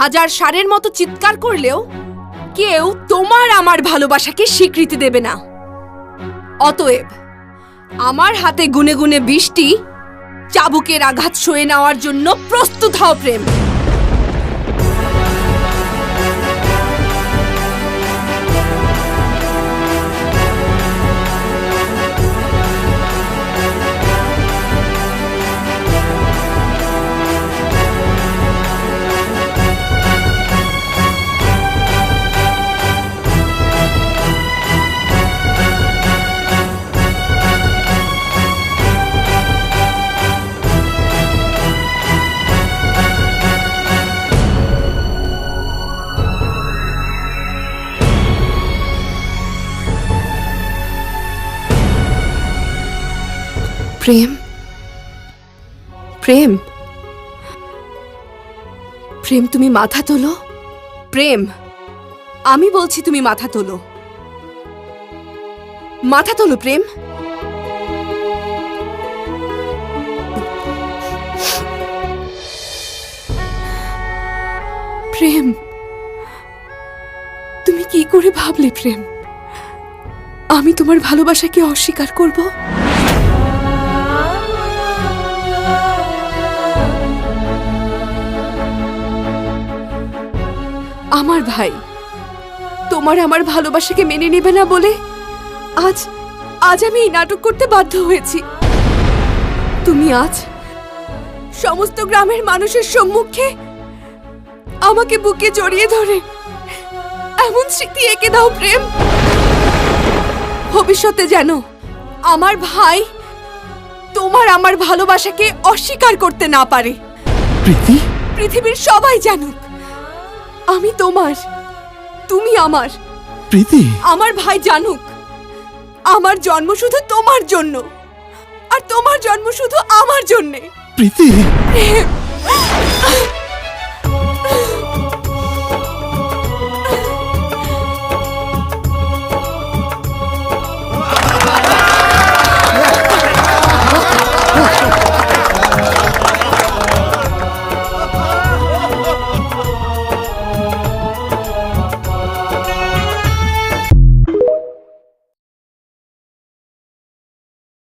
হাজার ষাঁড়ের মতো চিৎকার করলেও কেউ তোমার আমার ভালোবাসাকে স্বীকৃতি দেবে না। অতএব আমার হাতে গুনে গুনে 20টি চাবুকের আঘাত সয়ে নেওয়ার জন্য প্রস্তুত হও প্রেম। প্রেম, প্রেম, প্রেম, তুমি মাথা তোলো। প্রেম, আমি বলছি তুমি মাথা তোলো। মাথা তোলো প্রেম। প্রেম, তুমি কি করে ভাবলে প্রেম আমি তোমার ভালোবাসাকে অস্বীকার করব? আমার ভাই তোমার আমার ভালোবাসাকে মেনে নেবে না বলে আজ আমি এই নাটক করতে বাধ্য হয়েছি। তুমি আজ সমস্ত গ্রামের মানুষের সম্মুখে আমাকে বুকে জড়িয়ে ধরে এমন স্মৃতি এঁকে দাও প্রেম, ভবিষ্যতে যেন আমার ভাই তোমার আমার ভালোবাসাকে অস্বীকার করতে না পারে। পৃথিবীর সবাই জানুক আমি তোমার, তুমি আমার। প্রীতি, আমার ভাই জানুক আমার জন্ম শুধু তোমার জন্য, আর তোমার জন্ম শুধু আমার জন্যে। প্রীতি, প্রেম।